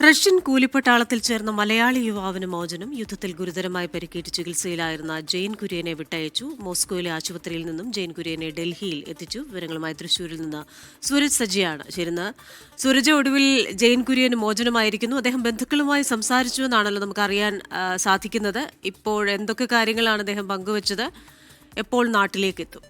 Russian കൂലിപ്പട്ടാളത്തിൽ ചേർന്ന മലയാളി യുവാവിന് മോചനം. യുദ്ധത്തിൽ ഗുരുതരമായി പരിക്കേറ്റ് ചികിത്സയിലായിരുന്ന ജെയിൻ കുര്യനെ വിട്ടയച്ചു. മോസ്കോയിലെ ആശുപത്രിയിൽ നിന്നും ജെയിൻ കുര്യനെ ഡൽഹിയിൽ എത്തിച്ചു. വിവരങ്ങളുമായി തൃശൂരിൽ നിന്ന് സൂരജ് സജിയാണ് ചേരുന്നത്. സൂരജ്, ഒടുവിൽ ജെയിൻ കുര്യന് മോചനമായിരിക്കുന്നു. അദ്ദേഹം ബന്ധുക്കളുമായി സംസാരിച്ചു എന്നാണല്ലോ നമുക്ക് അറിയാൻ സാധിക്കുന്നത്. ഇപ്പോൾ എന്തൊക്കെ കാര്യങ്ങളാണ് അദ്ദേഹം പങ്കുവച്ചത്? എപ്പോൾ നാട്ടിലേക്ക് എത്തും?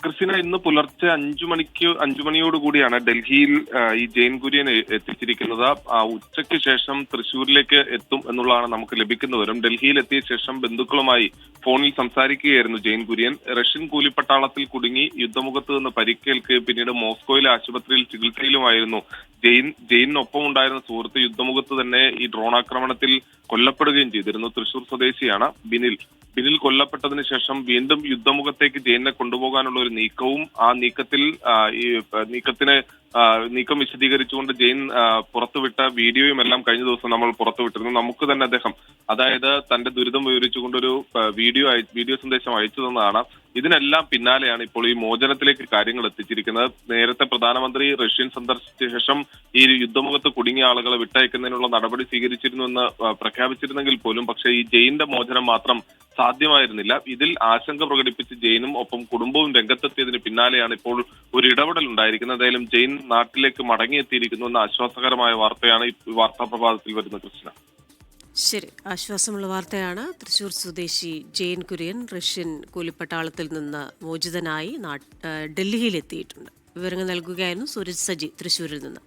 ക്രിസ്tina, ഇന്ന് പുലർച്ചെ 5 മണിയോടുകൂടിയാണ് ഡൽഹിയിൽ ഈ ജെയിൻ കുര്യൻ എത്തിച്ചിരിക്കുന്നത്. ഉച്ചയ്ക്ക് ശേഷം തൃശ്ശൂരിലേക്ക് എത്തും എന്നുള്ളതാണ് നമുക്ക് ലഭിക്കുന്ന വിവരം. ഡൽഹിയിൽ എത്തിയ ശേഷം ബന്ധുക്കളുമായി ഫോണിൽ സംസാരിക്കുകയായിരുന്നു ജെയിൻ കുര്യൻ. റഷ്യൻ കൂലിപ്പട്ടാളത്തിൽ കുടുങ്ങി യുദ്ധമുഖത്ത് നിന്ന് പരിക്കേൽക്കുകയും പിന്നീട് മോസ്കോയിലെ ആശുപത്രിയിൽ ചികിത്സയിലുമായിരുന്നു ജെയിനൊപ്പം ഉണ്ടായിരുന്ന സുഹൃത്ത് യുദ്ധമുഖത്ത് തന്നെ ഈ ഡ്രോൺ ആക്രമണത്തിൽ കൊല്ലപ്പെടുകയും ചെയ്തിരുന്നു. തൃശൂർ സ്വദേശിയാണ് ബിനിൽ കൊല്ലപ്പെട്ടതിന് ശേഷം വീണ്ടും യുദ്ധമുഖത്തേക്ക് ജെയിനെ കൊണ്ടുപോകാനുള്ള ഒരു നീക്കവും ആ നീക്കം വിശദീകരിച്ചുകൊണ്ട് ജെയിൻ പുറത്തുവിട്ട വീഡിയോയും എല്ലാം കഴിഞ്ഞ ദിവസം നമ്മൾ പുറത്തുവിട്ടിരുന്നു. നമുക്ക് തന്നെ അദ്ദേഹം, അതായത് തന്റെ ദുരിതം വിവരിച്ചുകൊണ്ടൊരു വീഡിയോ സന്ദേശം അയച്ചു തന്നതാണ്. ഇതിനെല്ലാം പിന്നാലെയാണ് ഇപ്പോൾ ഈ മോചനത്തിലേക്ക് കാര്യങ്ങൾ എത്തിച്ചിരിക്കുന്നത്. നേരത്തെ പ്രധാനമന്ത്രി റഷ്യൻ സന്ദർശിച്ച ശേഷം ഈ യുദ്ധമുഖത്ത് കുടുങ്ങിയ ആളുകളെ വിട്ടയക്കുന്നതിനുള്ള നടപടി സ്വീകരിച്ചിരുന്നുവെന്ന് പ്രഖ്യാപിച്ചിരുന്നെങ്കിൽ പോലും പക്ഷേ ഈ ജെയിന്റെ മോചനം മാത്രം സാധ്യമായിരുന്നില്ല. ഇതിൽ ആശങ്ക പ്രകടിപ്പിച്ച് ജെയിനും ഒപ്പം കുടുംബവും രംഗത്തെത്തിയതിന് പിന്നാലെയാണ് ഇപ്പോൾ ഒരു ഇടപെടൽ ഉണ്ടായിരിക്കുന്നത്. എന്തായാലും ജെയിൻ നാട്ടിലേക്ക് മടങ്ങിയെത്തിയിരിക്കുന്നു എന്ന ആശ്വാസകരമായ വാർത്തയാണ് ഈ വാർത്താ പ്രഭാതത്തിൽ വരുന്നത്. കൃഷ്ണ, ശരി, ആശ്വാസമുള്ള വാർത്തയാണ്. തൃശൂർ സ്വദേശി ജെയിൻ കുര്യൻ റഷ്യൻ കൂലിപ്പട്ടാളത്തിൽ നിന്ന് മോചിതനായി ഡൽഹിയിലെത്തിയിട്ടുണ്ട്. വിവരങ്ങൾ നൽകുകയായിരുന്നു സൂരജ് സജി തൃശൂരിൽ നിന്ന്.